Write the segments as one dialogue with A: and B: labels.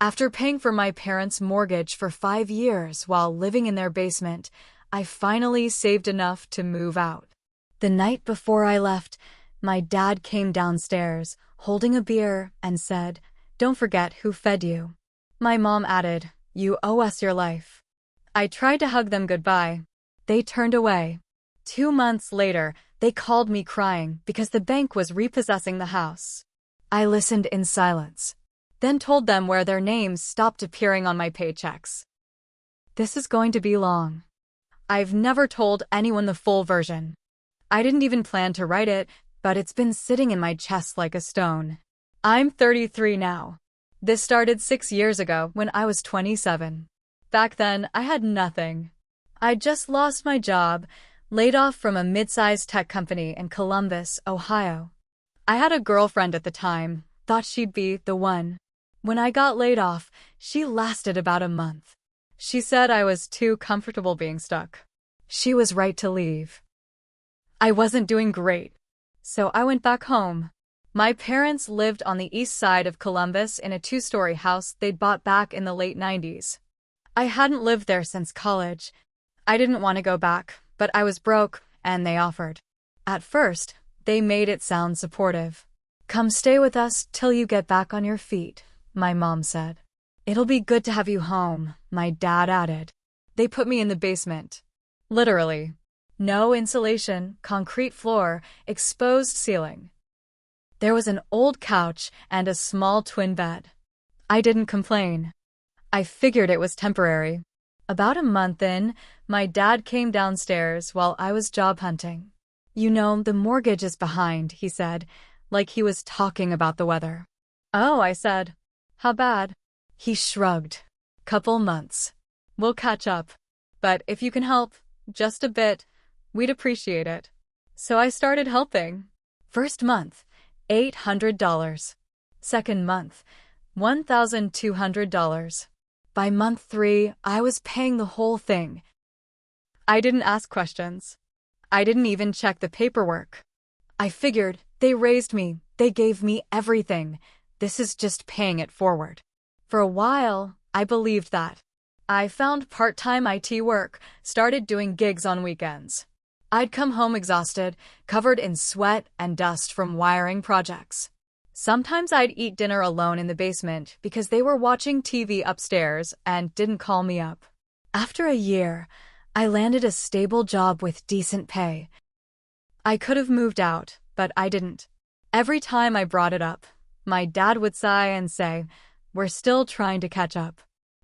A: After paying for my parents' mortgage for 5 years while living in their basement, I finally saved enough to move out. The night before I left, my dad came downstairs, holding a beer, and said, "Don't forget who fed you." My mom added, "You owe us your life." I tried to hug them goodbye. They turned away. 2 months later, they called me crying because the bank was repossessing the house. I listened in silence, then told them where their names stopped appearing on my paychecks. This is going to be long. I've never told anyone the full version. I didn't even plan to write it, but it's been sitting in my chest like a stone. I'm 33 now. This started 6 years ago when I was 27. Back then, I had nothing. I just lost my job, laid off from a mid-sized tech company in Columbus, Ohio. I had a girlfriend at the time, thought she'd be the one. When I got laid off, she lasted about a month. She said I was too comfortable being stuck. She was right to leave. I wasn't doing great, so I went back home. My parents lived on the east side of Columbus in a 2-story house they'd bought back in the late 90s. I hadn't lived there since college. I didn't want to go back, but I was broke, and they offered. At first, they made it sound supportive. "Come stay with us till you get back on your feet," my mom said. "It'll be good to have you home," my dad added. They put me in the basement. Literally. No insulation, concrete floor, exposed ceiling. There was an old couch and a small twin bed. I didn't complain. I figured it was temporary. About a month in, my dad came downstairs while I was job hunting. "You know, the mortgage is behind," he said, like he was talking about the weather. "Oh," I said. "How bad?" He shrugged. "Couple months. We'll catch up. But if you can help, just a bit, we'd appreciate it." So I started helping. First month, $800. Second month, $1,200. By month 3, I was paying the whole thing. I didn't ask questions. I didn't even check the paperwork. I figured, they raised me, they gave me everything. This is just paying it forward. For a while, I believed that. I found part-time IT work, started doing gigs on weekends. I'd come home exhausted, covered in sweat and dust from wiring projects. Sometimes I'd eat dinner alone in the basement because they were watching TV upstairs and didn't call me up. After a year, I landed a stable job with decent pay. I could have moved out, but I didn't. Every time I brought it up, my dad would sigh and say, "We're still trying to catch up."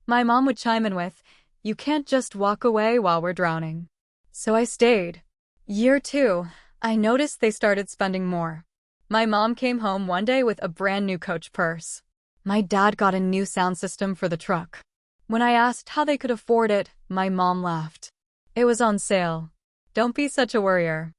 A: My mom would chime in with, "You can't just walk away while we're drowning." So I stayed. Year 2, I noticed they started spending more. My mom came home one day with a brand new Coach purse. My dad got a new sound system for the truck. When I asked how they could afford it, my mom laughed. "It was on sale. Don't be such a worrier."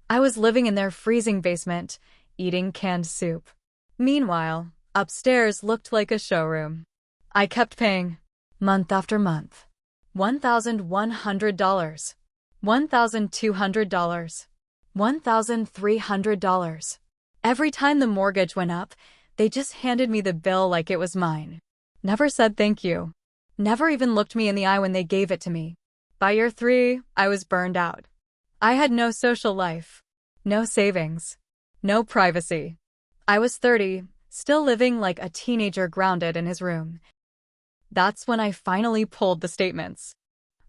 A: I was living in their freezing basement, eating canned soup. Meanwhile, upstairs looked like a showroom. I kept paying, month after month. $1,100. $1,200. $1,300. Every time the mortgage went up, they just handed me the bill like it was mine. Never said thank you. Never even looked me in the eye when they gave it to me. By year 3, I was burned out. I had no social life. No savings. No privacy. I was 30, still living like a teenager grounded in his room. That's when I finally pulled the statements.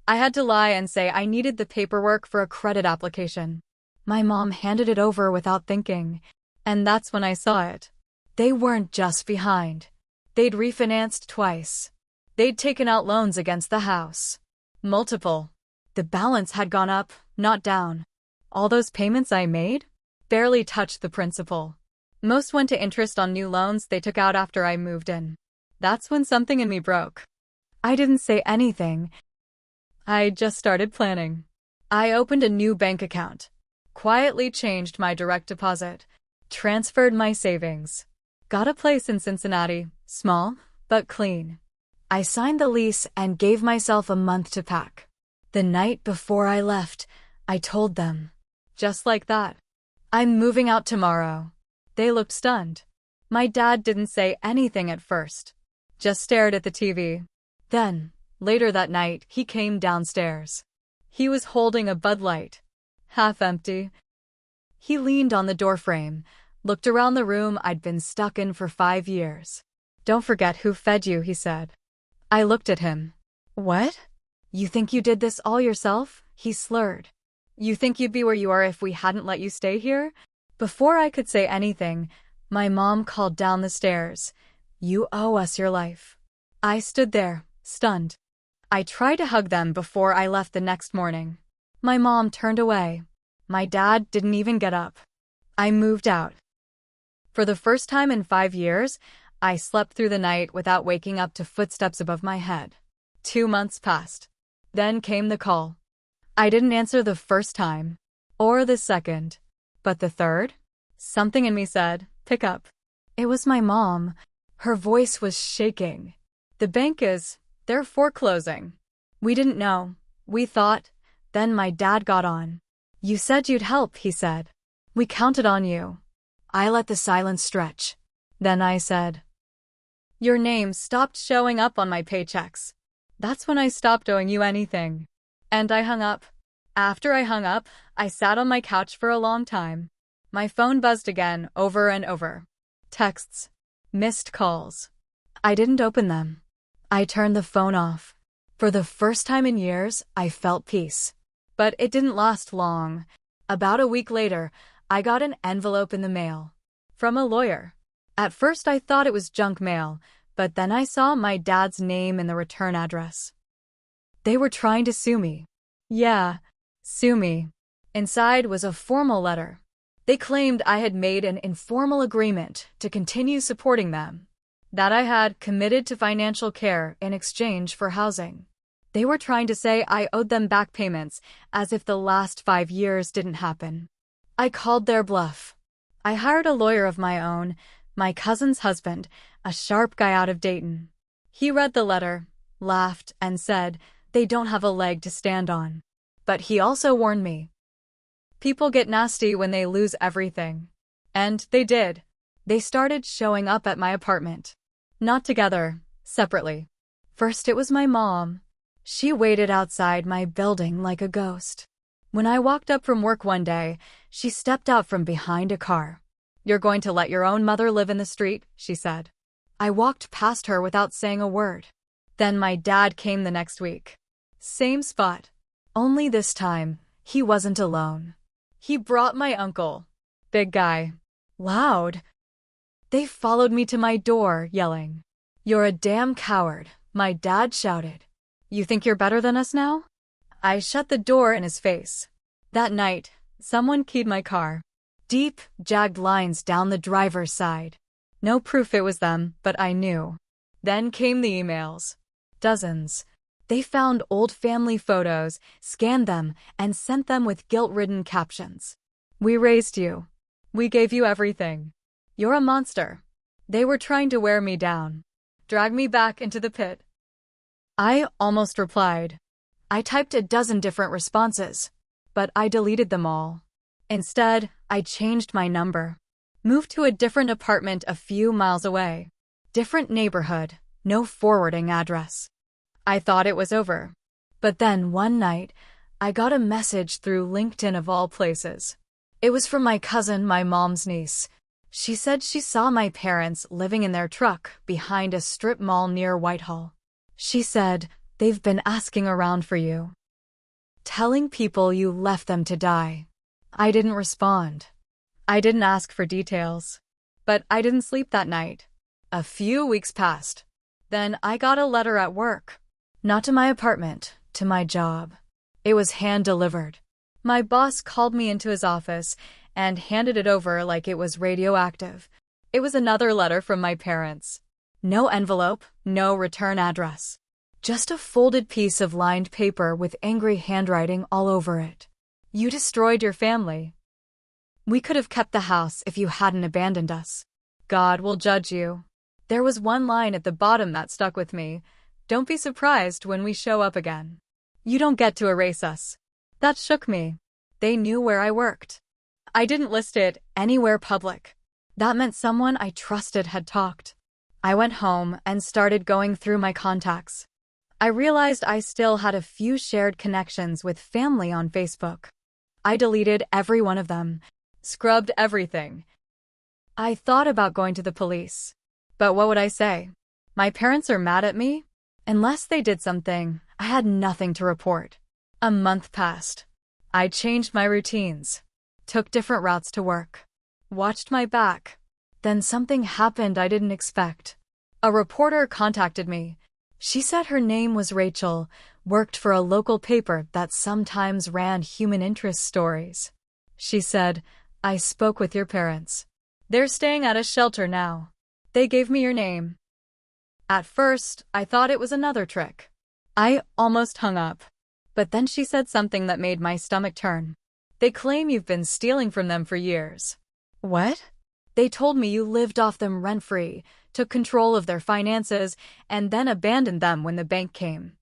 A: I had to lie and say I needed the paperwork for a credit application. My mom handed it over without thinking, and that's when I saw it. They weren't just behind. They'd refinanced twice. They'd taken out loans against the house. Multiple. The balance had gone up, not down. All those payments I made barely touched the principal. Most went to interest on new loans they took out after I moved in. That's when something in me broke. I didn't say anything. I just started planning. I opened a new bank account, quietly changed my direct deposit, transferred my savings, got a place in Cincinnati, small, but clean. I signed the lease and gave myself a month to pack. The night before I left, I told them, just like that, "I'm moving out tomorrow." They looked stunned. My dad didn't say anything at first. just stared at the TV. Then, later that night, he came downstairs. He was holding a Bud Light, half empty. He leaned on the doorframe, looked around the room I'd been stuck in for 5 years. "Don't forget who fed you," he said. I looked at him. "What? You think you did this all yourself?" he slurred. "You think you'd be where you are if we hadn't let you stay here?" Before I could say anything, my mom called down the stairs, "You owe us your life." I stood there, stunned. I tried to hug them before I left the next morning. My mom turned away. My dad didn't even get up. I moved out. For the first time in 5 years, I slept through the night without waking up to footsteps above my head. 2 months passed. Then came the call. I didn't answer the first time, or the second, but the third. Something in me said, "Pick up." It was my mom. Her voice was shaking. They're foreclosing." We didn't know. We thought. Then my dad got on. "You said you'd help," he said. "We counted on you." I let the silence stretch. Then I said, "Your name stopped showing up on my paychecks. That's when I stopped owing you anything." And I hung up. After I hung up, I sat on my couch for a long time. My phone buzzed again, over and over. Texts. Missed calls. I didn't open them. I turned the phone off. For the first time in years, I felt peace. But it didn't last long. About a week later, I got an envelope in the mail. From a lawyer. At first I thought it was junk mail, but then I saw my dad's name in the return address. They were trying to sue me. Yeah, sue me. Inside was a formal letter. They claimed I had made an informal agreement to continue supporting them, that I had committed to financial care in exchange for housing. They were trying to say I owed them back payments, as if the last 5 years didn't happen. I called their bluff. I hired a lawyer of my own, my cousin's husband, a sharp guy out of Dayton. He read the letter, laughed, and said they don't have a leg to stand on. But he also warned me. People get nasty when they lose everything. And they did. They started showing up at my apartment. Not together, separately. First it was my mom. She waited outside my building like a ghost. When I walked up from work one day, she stepped out from behind a car. "You're going to let your own mother live in the street?" she said. I walked past her without saying a word. Then my dad came the next week. Same spot. Only this time, he wasn't alone. He brought my uncle. Big guy. Loud. They followed me to my door, yelling. "You're a damn coward," my dad shouted. "You think you're better than us now?" I shut the door in his face. That night, someone keyed my car. Deep, jagged lines down the driver's side. No proof it was them, but I knew. Then came the emails. Dozens. They found old family photos, scanned them, and sent them with guilt-ridden captions. "We raised you. We gave you everything. You're a monster." They were trying to wear me down. Drag me back into the pit. I almost replied. I typed a dozen different responses, but I deleted them all. Instead, I changed my number. Moved to a different apartment a few miles away. Different neighborhood, no forwarding address. I thought it was over. But then one night, I got a message through LinkedIn of all places. It was from my cousin, my mom's niece. She said she saw my parents living in their truck behind a strip mall near Whitehall. She said, "They've been asking around for you, telling people you left them to die." I didn't respond. I didn't ask for details. But I didn't sleep that night. A few weeks passed. Then I got a letter at work. Not to my apartment, to my job. It was hand-delivered. My boss called me into his office and handed it over like it was radioactive. It was another letter from my parents. No envelope, no return address. Just a folded piece of lined paper with angry handwriting all over it. "You destroyed your family. We could have kept the house if you hadn't abandoned us. God will judge you." There was one line at the bottom that stuck with me. "Don't be surprised when we show up again. You don't get to erase us." That shook me. They knew where I worked. I didn't list it anywhere public. That meant someone I trusted had talked. I went home and started going through my contacts. I realized I still had a few shared connections with family on Facebook. I deleted every one of them, scrubbed everything. I thought about going to the police. But what would I say? My parents are mad at me? Unless they did something, I had nothing to report. A month passed. I changed my routines, took different routes to work, watched my back. Then something happened I didn't expect. A reporter contacted me. She said her name was Rachel, worked for a local paper that sometimes ran human interest stories. She said, "I spoke with your parents. They're staying at a shelter now. They gave me your name." At first, I thought it was another trick. I almost hung up. But then she said something that made my stomach turn. "They claim you've been stealing from them for years." What? They told me you lived off them rent-free, took control of their finances, and then abandoned them when the bank came.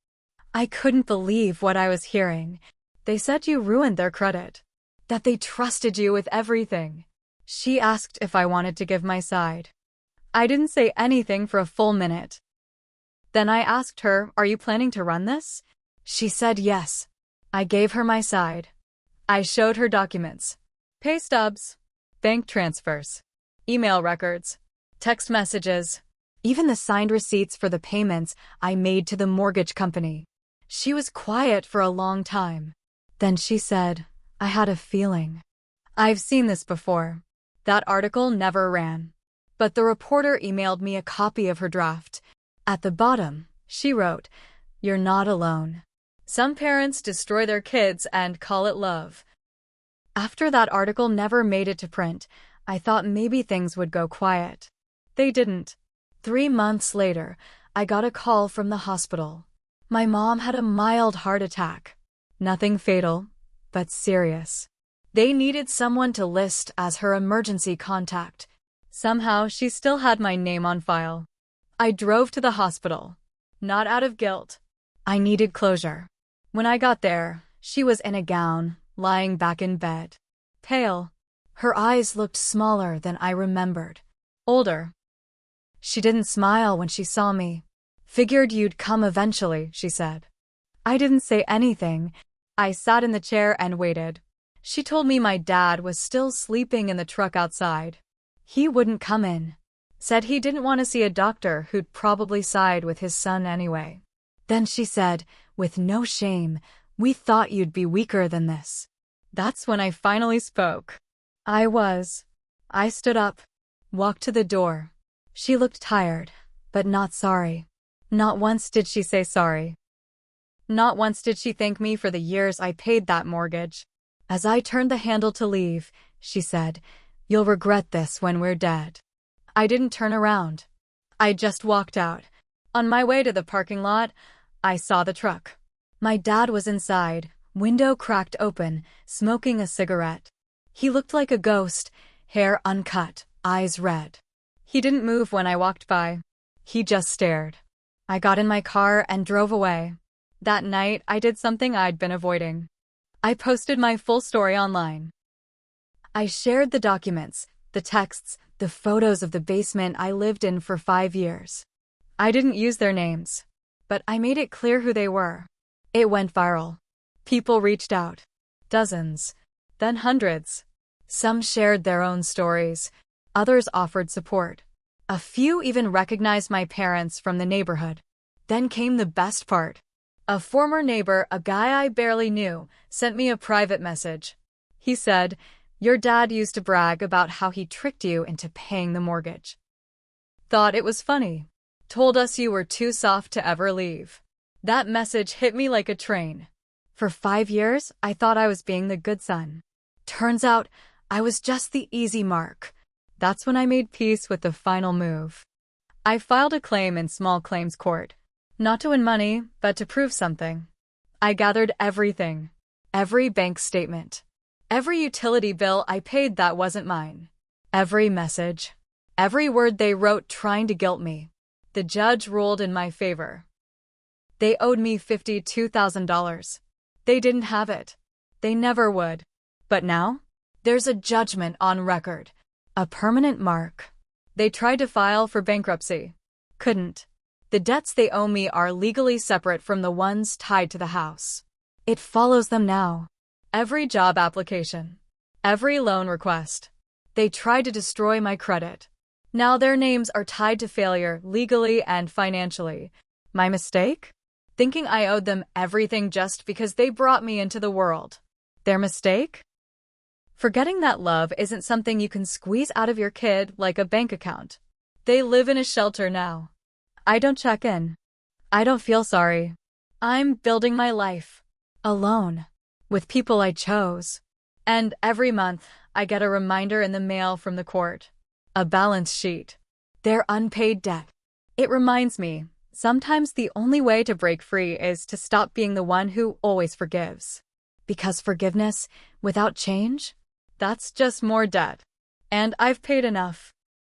A: I couldn't believe what I was hearing. They said you ruined their credit, that they trusted you with everything. She asked if I wanted to give my side. I didn't say anything for a full minute. Then I asked her, "Are you planning to run this?" She said yes. I gave her my side. I showed her documents, pay stubs, bank transfers, email records, text messages, even the signed receipts for the payments I made to the mortgage company. She was quiet for a long time. Then she said, "I had a feeling. I've seen this before." That article never ran. But the reporter emailed me a copy of her draft. At the bottom, she wrote, "You're not alone. Some parents destroy their kids and call it love." After that article never made it to print, I thought maybe things would go quiet. They didn't. 3 months later, I got a call from the hospital. My mom had a mild heart attack. Nothing fatal, but serious. They needed someone to list as her emergency contact. Somehow, she still had my name on file. I drove to the hospital. Not out of guilt. I needed closure. When I got there, she was in a gown, lying back in bed. Pale. Her eyes looked smaller than I remembered. Older. She didn't smile when she saw me. "Figured you'd come eventually," she said. I didn't say anything. I sat in the chair and waited. She told me my dad was still sleeping in the truck outside. He wouldn't come in. Said he didn't want to see a doctor who'd probably side with his son anyway. Then she said, with no shame, "We thought you'd be weaker than this." That's when I finally spoke. I was. I stood up, walked to the door. She looked tired, but not sorry. Not once did she say sorry. Not once did she thank me for the years I paid that mortgage. As I turned the handle to leave, she said, "You'll regret this when we're dead." I didn't turn around. I just walked out. On my way to the parking lot, I saw the truck. My dad was inside, window cracked open, smoking a cigarette. He looked like a ghost, hair uncut, eyes red. He didn't move when I walked by. He just stared. I got in my car and drove away. That night, I did something I'd been avoiding. I posted my full story online. I shared the documents, the texts, the photos of the basement I lived in for 5 years. I didn't use their names, but I made it clear who they were. It went viral. People reached out. Dozens, then hundreds. Some shared their own stories. Others offered support. A few even recognized my parents from the neighborhood. Then came the best part. A former neighbor, a guy I barely knew, sent me a private message. He said, "Your dad used to brag about how he tricked you into paying the mortgage. Thought it was funny. Told us you were too soft to ever leave." That message hit me like a train. For 5 years, I thought I was being the good son. Turns out, I was just the easy mark. That's when I made peace with the final move. I filed a claim in small claims court. Not to win money, but to prove something. I gathered everything. Every bank statement. Every utility bill I paid that wasn't mine. Every message. Every word they wrote trying to guilt me. The judge ruled in my favor. They owed me $52,000. They didn't have it. They never would. But now, there's a judgment on record. A permanent mark. They tried to file for bankruptcy. Couldn't. The debts they owe me are legally separate from the ones tied to the house. It follows them now. Every job application. Every loan request. They tried to destroy my credit. Now their names are tied to failure legally and financially. My mistake? Thinking I owed them everything just because they brought me into the world. Their mistake? Forgetting that love isn't something you can squeeze out of your kid like a bank account. They live in a shelter now. I don't check in. I don't feel sorry. I'm building my life. Alone. With people I chose. And every month, I get a reminder in the mail from the court. A balance sheet. Their unpaid debt. It reminds me, sometimes the only way to break free is to stop being the one who always forgives. Because forgiveness, without change, that's just more debt. And I've paid enough.